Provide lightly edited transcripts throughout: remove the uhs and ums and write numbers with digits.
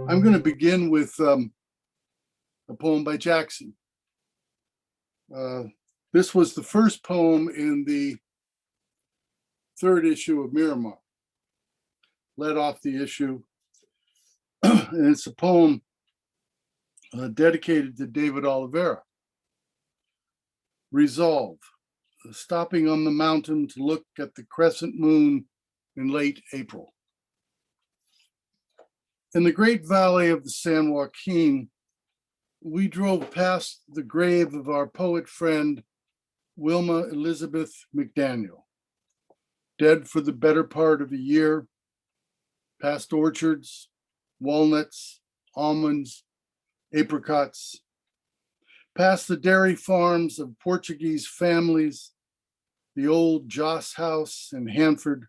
I'm going to begin with a poem by Jackson. This was the first poem in the third issue of Miramar, led off the issue. And it's a poem dedicated to David Oliveira. Resolve, stopping on the mountain to look at the crescent moon in late April. In the great valley of the San Joaquin, we drove past the grave of our poet friend, Wilma Elizabeth McDaniel, dead for the better part of a year, past orchards, walnuts, almonds, apricots, past the dairy farms of Portuguese families, the old Joss house in Hanford,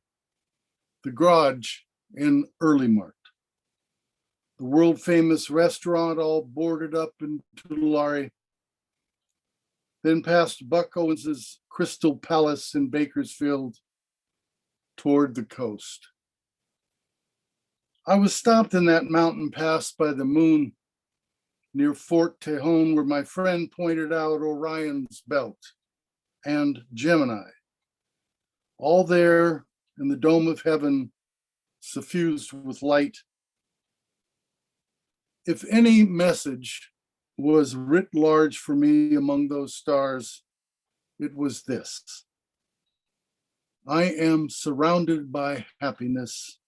the garage in Early-Mart, the world-famous restaurant all boarded up in Tulare, then past Buck Owens's Crystal Palace in Bakersfield toward the coast. I was stopped in that mountain pass by the moon near Fort Tejon, where my friend pointed out Orion's belt and Gemini, all there in the dome of heaven, suffused with light. If any message was writ large for me among those stars, it was this: I am surrounded by happiness.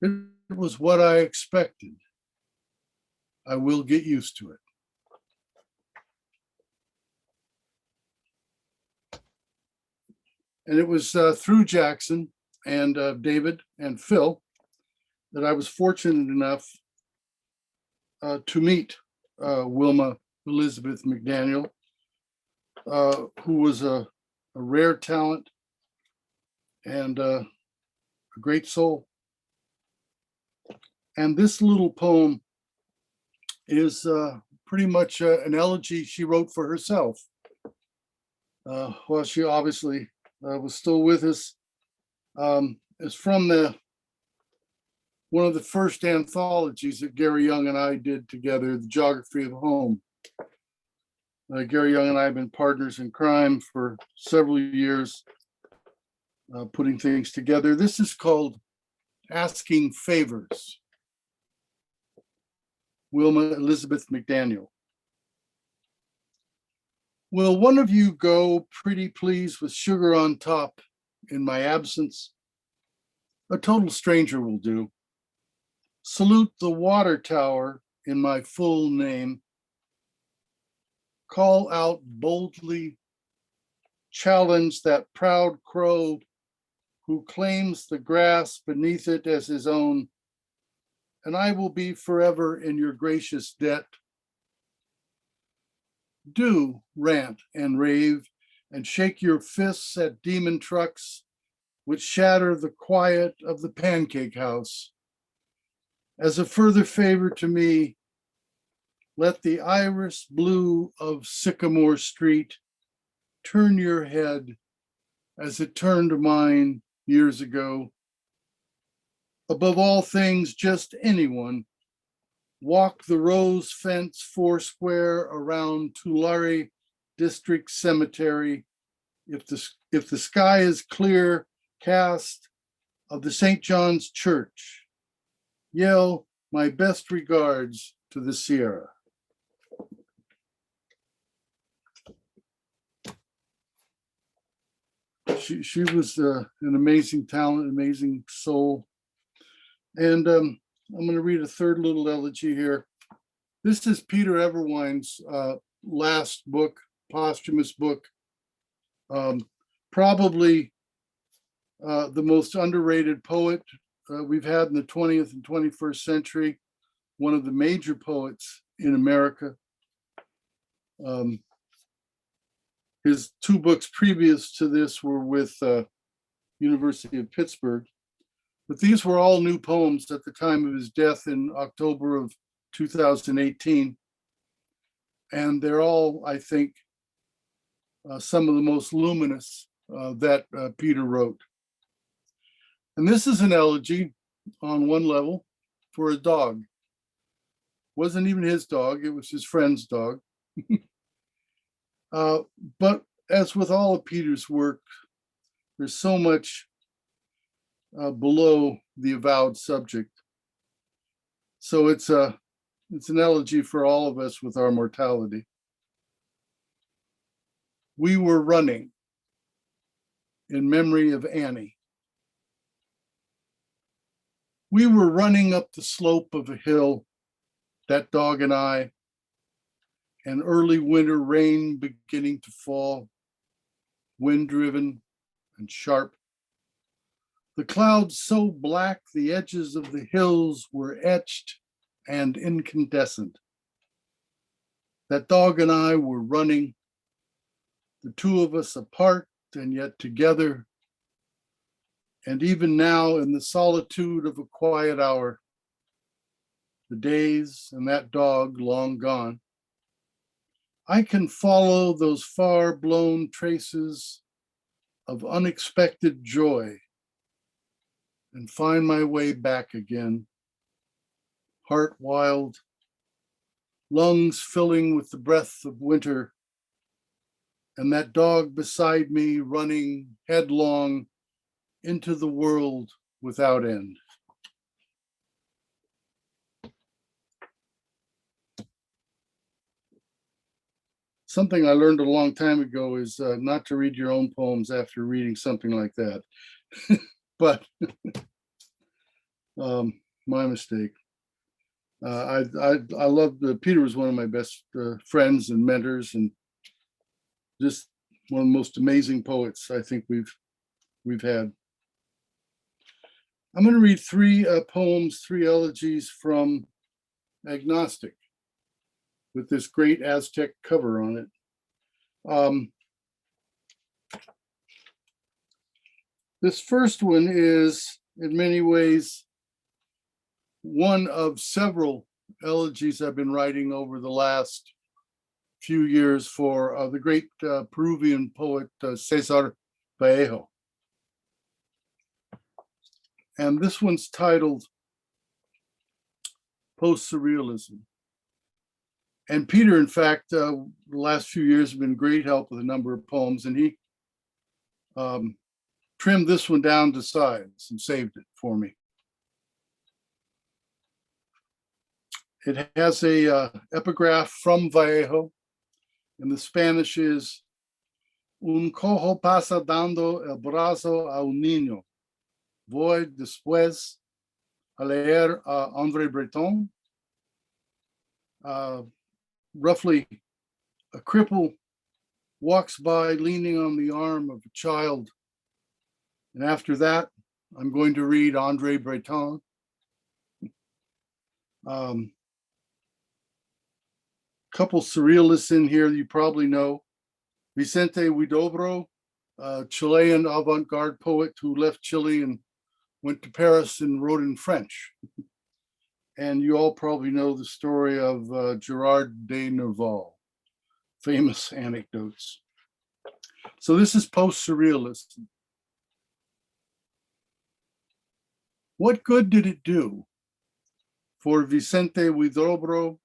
It was what I expected. I will get used to it. And it was through Jackson and David and Phil that I was fortunate enough to meet Wilma Elizabeth McDaniel, who was a rare talent and a great soul. And this little poem is pretty much an elegy she wrote for herself. While she obviously was still with us. It's from one of the first anthologies that Gary Young and I did together, The Geography of Home. Gary Young and I have been partners in crime for several years, putting things together. This is called Asking Favors. Wilma Elizabeth McDaniel. Will one of you go, pretty please, with sugar on top in my absence? A total stranger will do. Salute the water tower in my full name. Call out boldly, challenge that proud crow who claims the grass beneath it as his own, and I will be forever in your gracious debt. Do rant and rave and shake your fists at demon trucks which shatter the quiet of the pancake house. As a further favor to me, let the iris blue of Sycamore Street turn your head as it turned mine years ago. Above all things, just anyone, walk the rose fence foursquare around Tulare District Cemetery. If the sky is clear, cast of the St. John's Church, yell my best regards to the Sierra. She was an amazing talent, amazing soul. And I'm going to read a third little elegy here. This is Peter Everwine's last book, posthumous book. Probably the most underrated poet we've had in the 20th and 21st century, one of the major poets in America. His two books previous to this were with University of Pittsburgh. But these were all new poems at the time of his death in October of 2018. And they're all, I think, some of the most luminous that Peter wrote. And this is an elegy on one level for a dog. Wasn't even his dog, it was his friend's dog. uh, but as with all of Peter's work, there's so much below the avowed subject. So it's an elegy for all of us with our mortality. We were running in memory of Annie. We were running up the slope of a hill, that dog and I, and early winter rain beginning to fall, wind driven and sharp. The clouds so black the edges of the hills were etched and incandescent. That dog and I were running, the two of us apart and yet together. And even now, in the solitude of a quiet hour, the days and that dog long gone, I can follow those far blown traces of unexpected joy and find my way back again, heart wild, lungs filling with the breath of winter, and that dog beside me running headlong into the world without end. Something I learned a long time ago is not to read your own poems after reading something like that. But my mistake. I love Peter was one of my best friends and mentors, and just one of the most amazing poets I think we've had. I'm going to read three poems, three elegies from Agnostic, with this great Aztec cover on it. This first one is, in many ways, one of several elegies I've been writing over the last few years for the great Peruvian poet Cesar Vallejo. And this one's titled Post-Surrealism. And Peter, in fact, the last few years have been great help with a number of poems, and he trimmed this one down to size and saved it for me. It has a epigraph from Vallejo, and the Spanish is: Un cojo pasa dando el brazo a un niño. Voy después a leer a André Breton. Roughly, a cripple walks by leaning on the arm of a child. And after that, I'm going to read André Breton. Couple surrealists in here you probably know. Vicente Huidobro, a Chilean avant-garde poet who left Chile and went to Paris and wrote in French. And you all probably know the story of Gerard de Nerval, famous anecdotes. So this is post-surrealism. What good did it do for Vicente Huidobro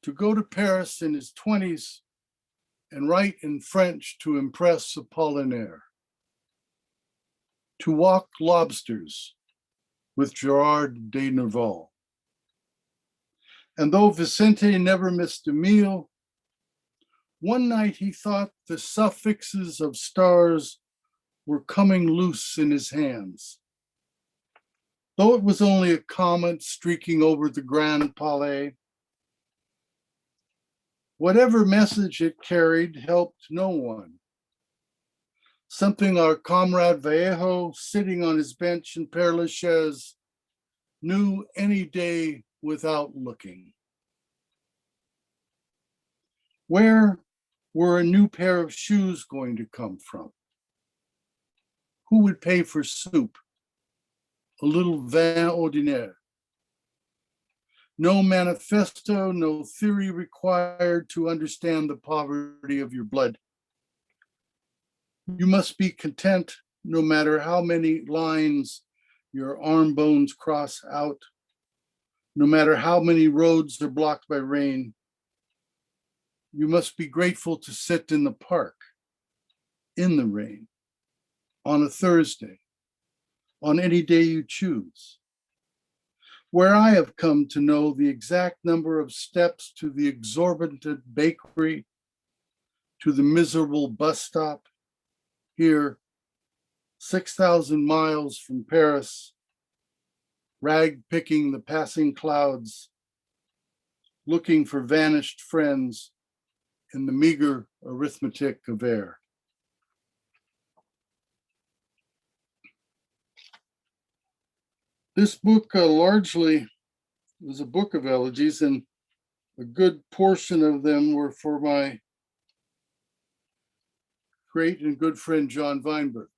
to go to Paris in his 20s and write in French to impress Apollinaire? To walk lobsters with Gerard de Nerval. And though Vicente never missed a meal, one night he thought the suffixes of stars were coming loose in his hands. Though it was only a comet streaking over the Grand Palais, whatever message it carried helped no one. Something our comrade Vallejo, sitting on his bench in Père Lachaise, knew any day without looking. Where were a new pair of shoes going to come from? Who would pay for soup? A little vin ordinaire. No manifesto, no theory required to understand the poverty of your blood. You must be content no matter how many lines your arm bones cross out, No matter how many roads are blocked by rain, you must be grateful to sit in the park in the rain on a Thursday, on any day you choose. Where I have come to know the exact number of steps to the exorbitant bakery, to the miserable bus stop, here, 6,000 miles from Paris, rag picking the passing clouds, looking for vanished friends in the meager arithmetic of air. This book largely was a book of elegies, and a good portion of them were for my great and good friend John Weinberg,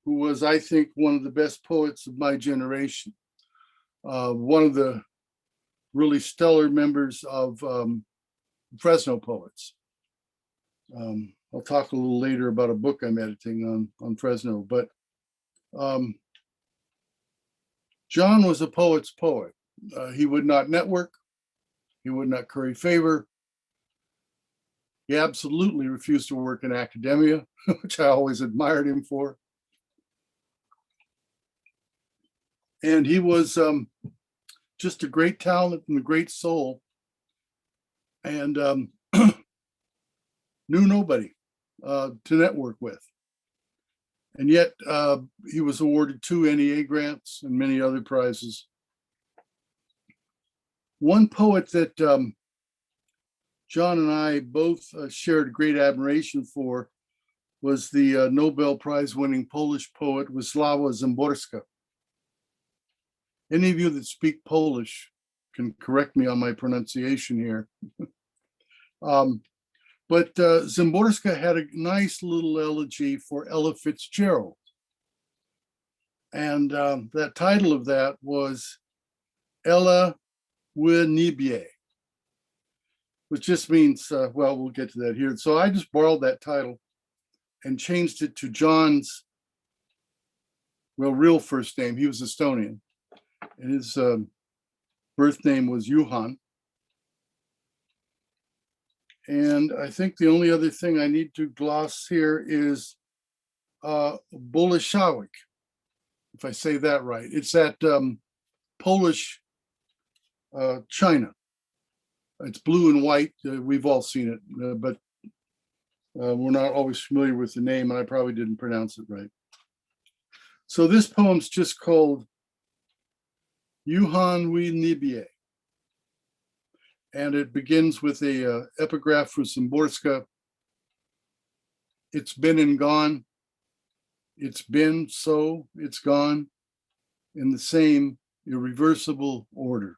who was, I think, one of the best poets of my generation. One of the really stellar members of Fresno Poets. I'll talk a little later about a book I'm editing on Fresno, but John was a poet's poet. He would not network. He would not curry favor. He absolutely refused to work in academia, which I always admired him for. And he was just a great talent and a great soul, and knew nobody to network with. And yet he was awarded 2 NEA grants and many other prizes. One poet that John and I both shared great admiration for was the Nobel Prize winning Polish poet Wisława Szymborska. Any of you that speak Polish can correct me on my pronunciation here. But Szymborska had a nice little elegy for Ella Fitzgerald. And that title of that was Ella wy niebie, which just means, well, we'll get to that here. So I just borrowed that title and changed it to John's, well, real first name. He was Estonian, and his birth name was Juhan. And I think the only other thing I need to gloss here is Boleshawik, if I say that right. It's at Polish China. It's blue and white. We've all seen it, but we're not always familiar with the name, and I probably didn't pronounce it right. So this poem's just called Juhan wy niebie. And it begins with a epigraph for Szymborska. It's been and gone. It's been, so it's gone, in the same irreversible order.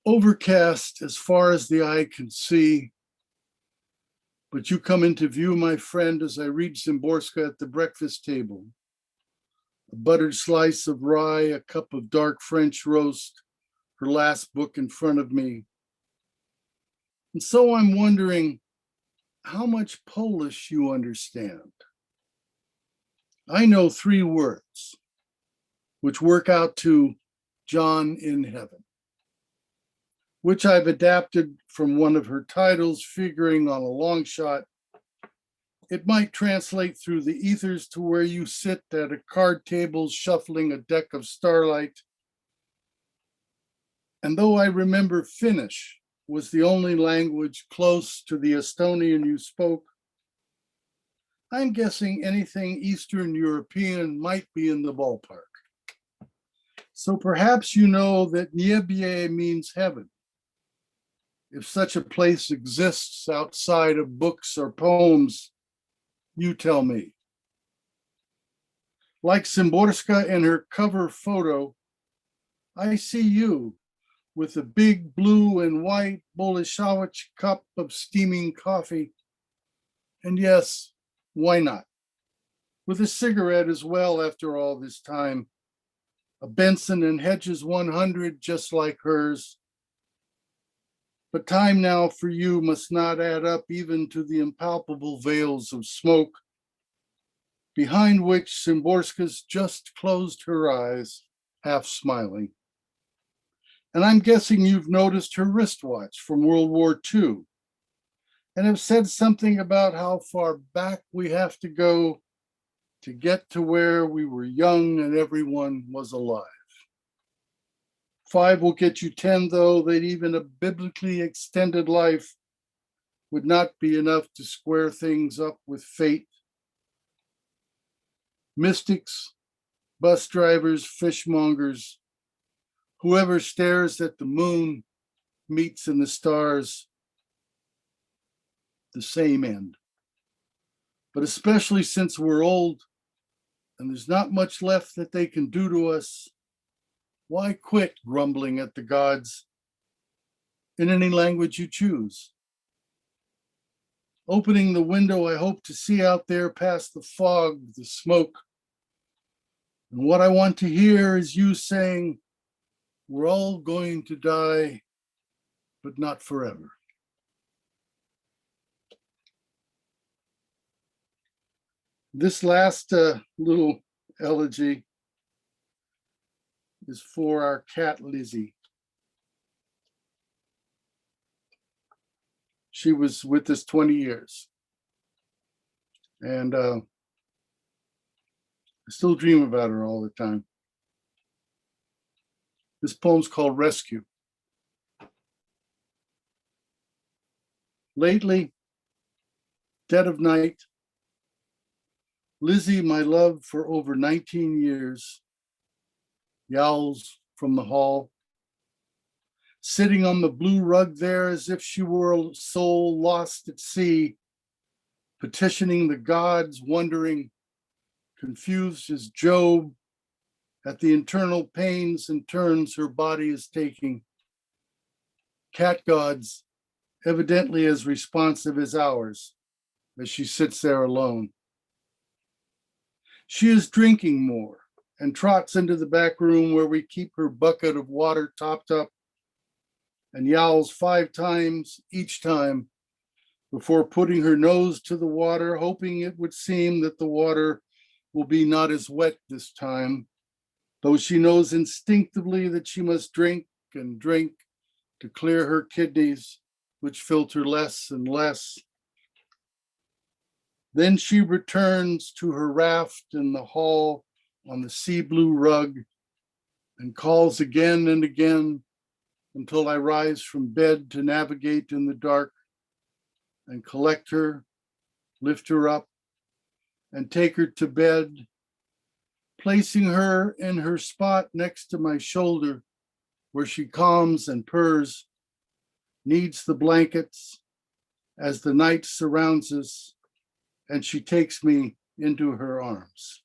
Overcast as far as the eye can see, but you come into view, my friend, as I read Szymborska at the breakfast table. A buttered slice of rye, a cup of dark French roast, her last book in front of me. And so I'm wondering how much Polish you understand. I know 3 words, which work out to John in heaven, which I've adapted from one of her titles, figuring on a long shot it might translate through the ethers to where you sit at a card table shuffling a deck of starlight. And though I remember Finnish was the only language close to the Estonian you spoke, I'm guessing anything Eastern European might be in the ballpark. So perhaps you know that niebie means heaven, if such a place exists outside of books or poems. You tell me. Like Szymborska in her cover photo, I see you with a big blue and white Boleshawik cup of steaming coffee. And yes, why not? With a cigarette as well after all this time. A Benson and Hedges 100 just like hers. But time now for you must not add up even to the impalpable veils of smoke. behind which Szymborska's just closed her eyes, half smiling. And I'm guessing you've noticed her wristwatch from World War II and have said something about how far back we have to go to get to where we were young and everyone was alive. 5 will get you 10, though, that even a biblically extended life would not be enough to square things up with fate. Mystics, bus drivers, fishmongers, whoever stares at the moon meets in the stars the same end. But especially since we're old and there's not much left that they can do to us, why quit grumbling at the gods in any language you choose? Opening the window, I hope to see out there past the fog, the smoke. And what I want to hear is you saying, we're all going to die, but not forever. This last little elegy is for our cat, Lizzie. She was with us 20 years. And I still dream about her all the time. This poem's called Rescue. Lately, dead of night, Lizzie, my love for over 19 years, yowls from the hall, sitting on the blue rug there as if she were a soul lost at sea, petitioning the gods, wondering, confused as Job, at the internal pains and turns her body is taking. Cat gods, evidently as responsive as ours, as she sits there alone. She is drinking more and trots into the back room where we keep her bucket of water topped up and yowls 5 times each time before putting her nose to the water, hoping it would seem that the water will be not as wet this time, though she knows instinctively that she must drink and drink to clear her kidneys, which filter less and less. Then she returns to her raft in the hall on the sea blue rug and calls again and again until I rise from bed to navigate in the dark and collect her, lift her up, and take her to bed, placing her in her spot next to my shoulder where she calms and purrs, needs the blankets as the night surrounds us, and she takes me into her arms.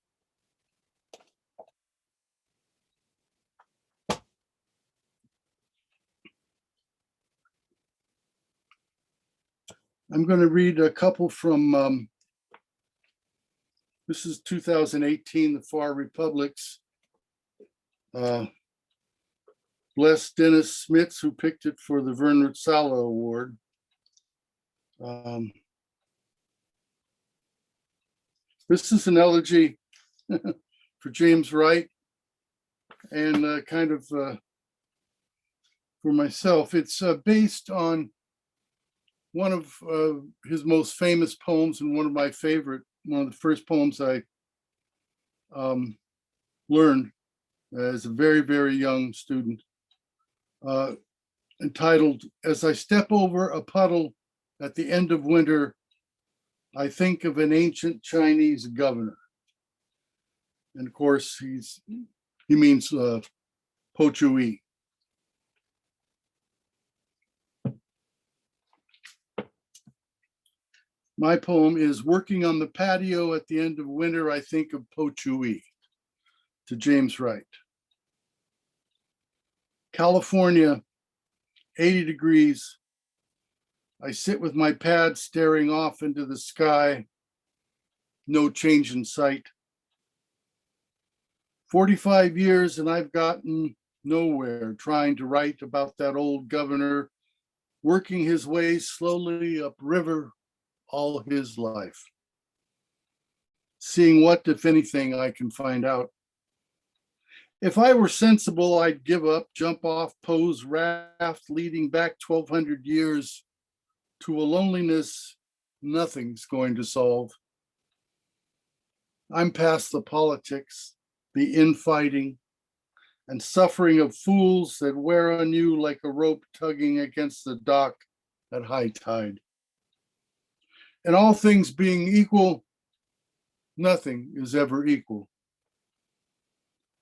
I'm going to read a couple from, this is 2018, The Far Republics. Bless Dennis Smits, who picked it for the Vern Sala Award. This is an elegy for James Wright and kind of for myself. It's based on one of his most famous poems and one of my favorite, one of the first poems I learned as a very, very young student, entitled, As I Step Over a Puddle at the End of Winter, I Think of an Ancient Chinese Governor. And of course, he means Po Chui. My poem is Working on the Patio at the End of Winter, I Think of Po Chui, to James Wright. California, 80 degrees. I sit with my pad staring off into the sky, no change in sight. 45 years and I've gotten nowhere trying to write about that old governor working his way slowly upriver all his life. seeing what, if anything, I can find out. If I were sensible, I'd give up, jump off Poe's raft leading back 1,200 years to a loneliness nothing's going to solve. I'm past the politics, the infighting, and suffering of fools that wear on you like a rope tugging against the dock at high tide. And all things being equal, nothing is ever equal.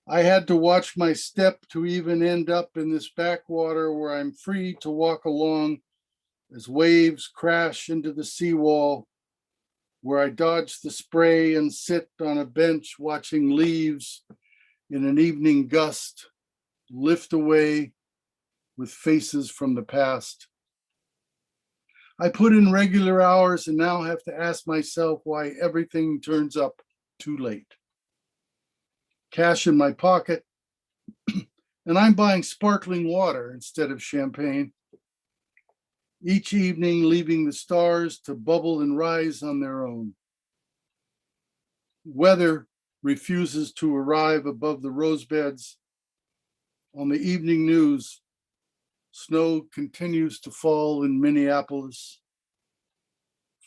I had to watch my step to even end up in this backwater where I'm free to walk along as waves crash into the seawall, where I dodge the spray and sit on a bench watching leaves in an evening gust lift away with faces from the past. I put in regular hours and now have to ask myself why everything turns up too late. Cash in my pocket, and I'm buying sparkling water instead of champagne. Each evening, leaving the stars to bubble and rise on their own. Weather refuses to arrive above the rose beds. On the evening news, snow continues to fall in Minneapolis.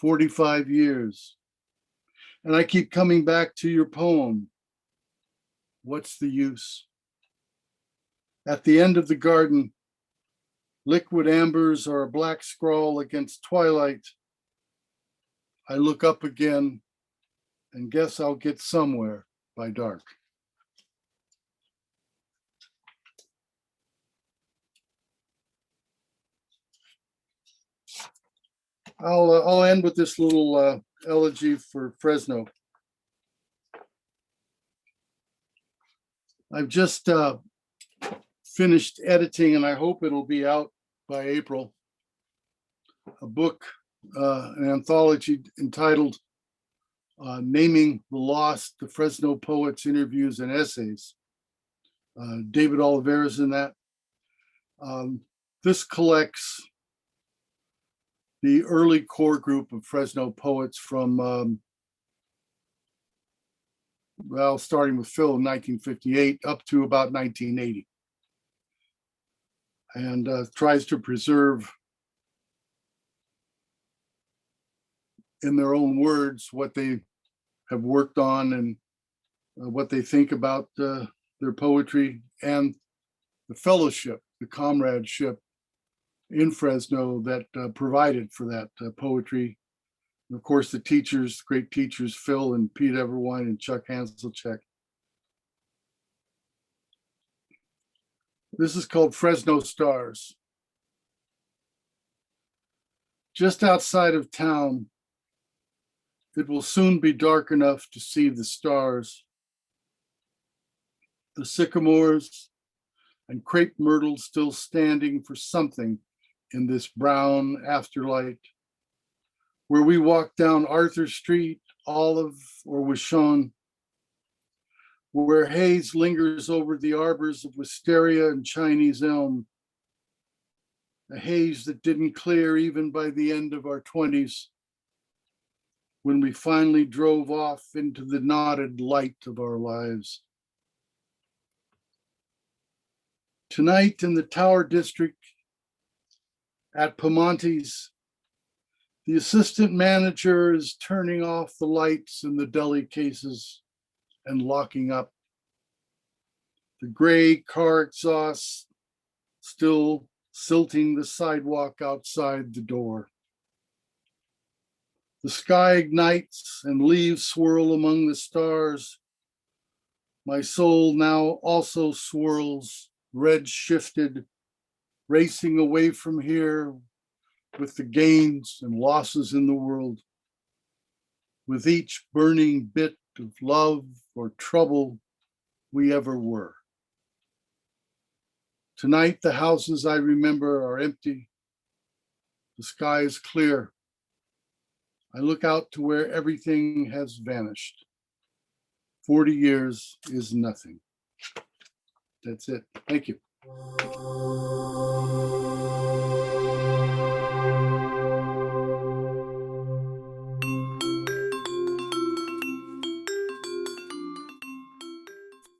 45 years. And I keep coming back to your poem. What's the use? At the end of the garden, liquid ambers are a black scrawl against twilight. I look up again and guess I'll get somewhere by dark. I'll end with this little elegy for Fresno. I've just finished editing, and I hope it'll be out by April, a book, an anthology entitled Naming the Lost, the Fresno Poets, Interviews, and Essays. David Oliveira's in that. This collects the early core group of Fresno poets from, starting with Phil in 1958 up to about 1980. And tries to preserve, in their own words, what they have worked on and what they think about their poetry and the fellowship, the comradeship in Fresno that provided for that poetry. And of course, the teachers, great teachers, Phil and Pete Everwine and Chuck Hanselcheck. This is called Fresno Stars. Just outside of town, it will soon be dark enough to see the stars. The sycamores and crepe myrtles still standing for something in this brown afterlight, where we walk down Arthur Street, Olive or Wishon, where haze lingers over the arbors of wisteria and Chinese elm, a haze that didn't clear even by the end of our 20s, when we finally drove off into the knotted light of our lives. Tonight in the Tower District at Pamontes, the assistant manager is turning off the lights in the deli cases and locking up. The gray car exhaust still silting the sidewalk outside the door. The sky ignites and leaves swirl among the stars. My soul now also swirls, red shifted, racing away from here with the gains and losses in the world, with each burning bit of love or trouble we ever were. Tonight, the houses I remember are empty. The sky is clear. I look out to where everything has vanished. 40 years is nothing. That's it. Thank you.